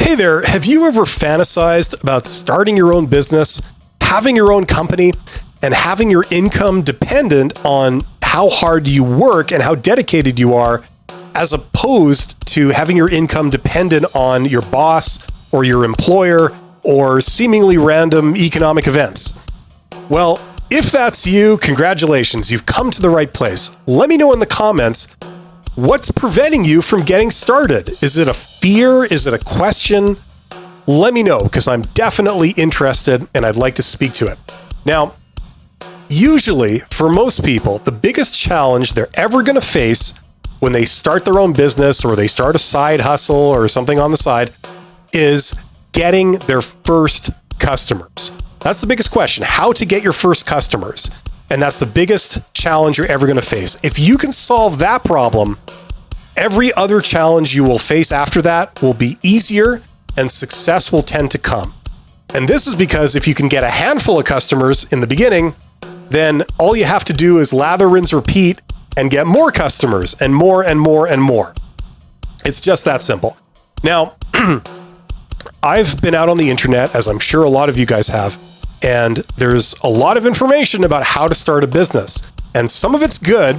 Hey there, have you ever fantasized about starting your own business, having your own company, and having your income dependent on how hard you work and how dedicated you are, as opposed to having your income dependent on your boss or your employer or seemingly random economic events? Well, if that's you, congratulations, you've come to the right place. Let me know in the comments, what's preventing you from getting started? Is it a fear? Is it a question? Let me know, because I'm definitely interested and I'd like to speak to it. Now, usually, for most people, the biggest challenge they're ever going to face when they start their own business or they start a side hustle or something on the side is getting their first customers. That's the biggest question, how to get your first customers. And that's the biggest challenge you're ever going to face. If you can solve that problem, every other challenge you will face after that will be easier and success will tend to come. And this is because if you can get a handful of customers in the beginning, then all you have to do is lather, rinse, repeat, and get more customers and more and more and more. It's just that simple. Now, I've been out on the internet, as I'm sure a lot of you guys have, and there's a lot of information about how to start a business. And some of it's good,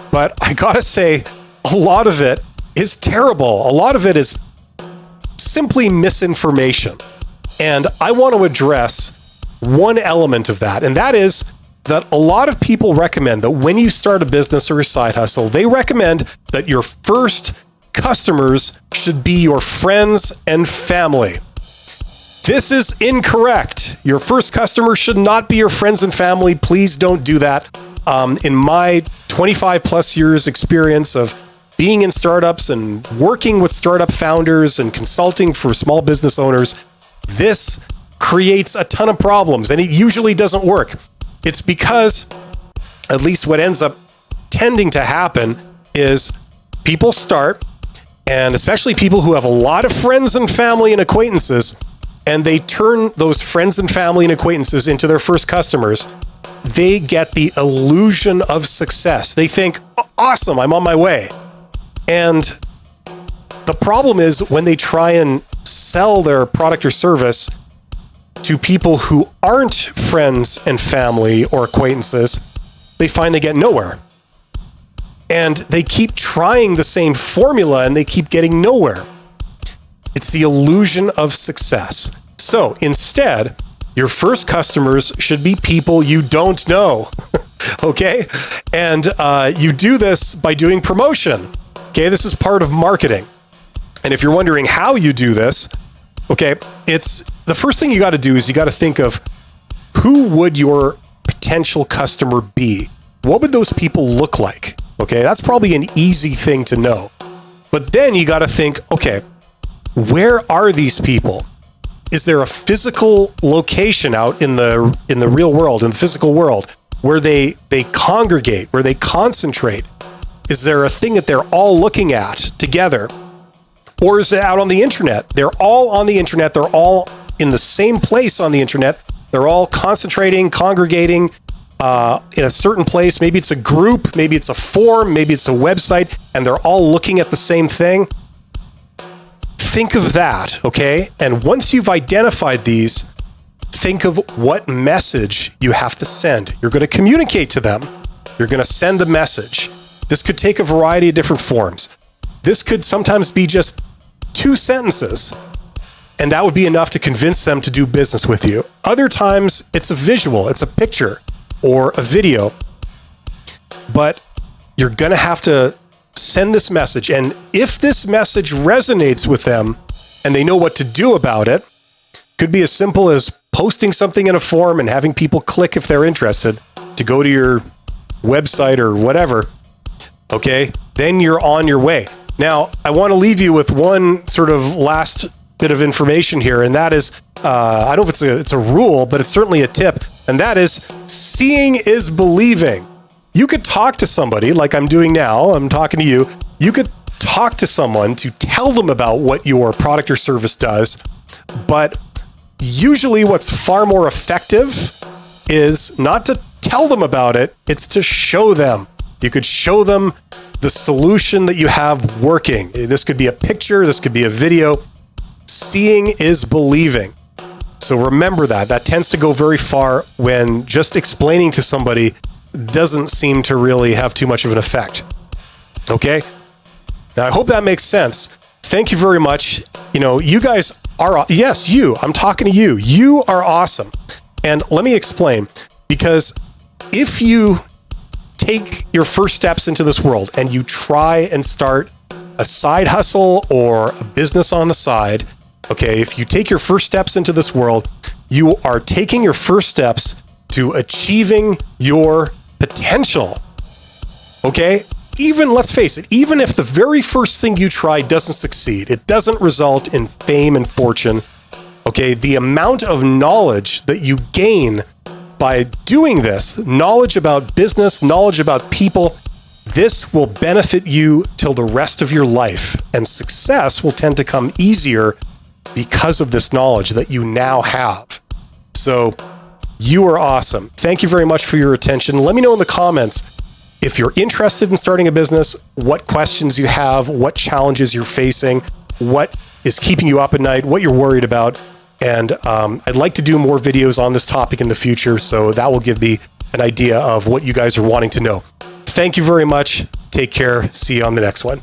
but I gotta say, a lot of it is terrible. A lot of it is simply misinformation. And I want to address one element of that, and that is that a lot of people recommend that when you start a business or a side hustle, they recommend that your first customers should be your friends and family. This is incorrect. Your first customer should not be your friends and family. Please don't do that. In my 25 plus years experience of being in startups and working with startup founders and consulting for small business owners, this creates a ton of problems and it usually doesn't work. It's because, at least what ends up tending to happen is people start, and especially people who have a lot of friends and family and acquaintances, and they turn those friends and family and acquaintances into their first customers. They get the illusion of success. They think, awesome, I'm on my way. And the problem is when they try and sell their product or service to people who aren't friends and family or acquaintances, they find they get nowhere. And they keep trying the same formula and they keep getting nowhere. It's the illusion of success. So instead, your first customers should be people you don't know, okay? And you do this by doing promotion, okay? This is part of marketing. And if you're wondering how you do this, okay, it's the first thing you got to do is you got to think of who would your potential customer be? What would those people look like? Okay, that's probably an easy thing to know. But then you got to think, okay, where are these people? Is there a physical location out in the real world, in the physical world, where they congregate, where they concentrate? Is there a thing that they're all looking at together? Or is it out on the internet? They're all on the internet. They're all in the same place on the internet. They're all concentrating, congregating in a certain place. Maybe it's a group, maybe it's a forum, maybe it's a website, and they're all looking at the same thing. Think of that, okay? And once you've identified these, think of what message you have to send. You're going to communicate to them. You're going to send a message. This could take a variety of different forms. This could sometimes be just 2 sentences, and that would be enough to convince them to do business with you. Other times, it's a visual, it's a picture or a video, but you're going to have to send this message. And if this message resonates with them and they know what to do about it, could be as simple as posting something in a forum and having people click if they're interested to go to your website or whatever. Okay, then you're on your way. Now, I want to leave you with one sort of last bit of information here, and that is, I don't know if it's a rule, but it's certainly a tip, and that is seeing is believing. You could talk to somebody like I'm doing now. I'm talking to you. You could talk to someone to tell them about what your product or service does, but usually what's far more effective is not to tell them about it, it's to show them. You could show them the solution that you have working. This could be a picture, this could be a video. seeing is believing. So remember that. That tends to go very far when just explaining to somebody doesn't seem to really have too much of an effect. Okay? Now, I hope that makes sense. Thank you very much. You know, you guys are, yes, you, I'm talking to you. You are awesome. And let me explain, because if you take your first steps into this world and you try and start a side hustle or a business on the side, okay, if you take your first steps into this world, you are taking your first steps to achieving your potential. Okay? Even, let's face it, even if the very first thing you try doesn't succeed, it doesn't result in fame and fortune, okay, the amount of knowledge that you gain by doing this, knowledge about business, knowledge about people, this will benefit you till the rest of your life. And success will tend to come easier because of this knowledge that you now have. So you are awesome. Thank you very much for your attention. Let me know in the comments if you're interested in starting a business, what questions you have, what challenges you're facing, what is keeping you up at night, what you're worried about. And I'd like to do more videos on this topic in the future, so that will give me an idea of what you guys are wanting to know. Thank you very much. Take care. See you on the next one.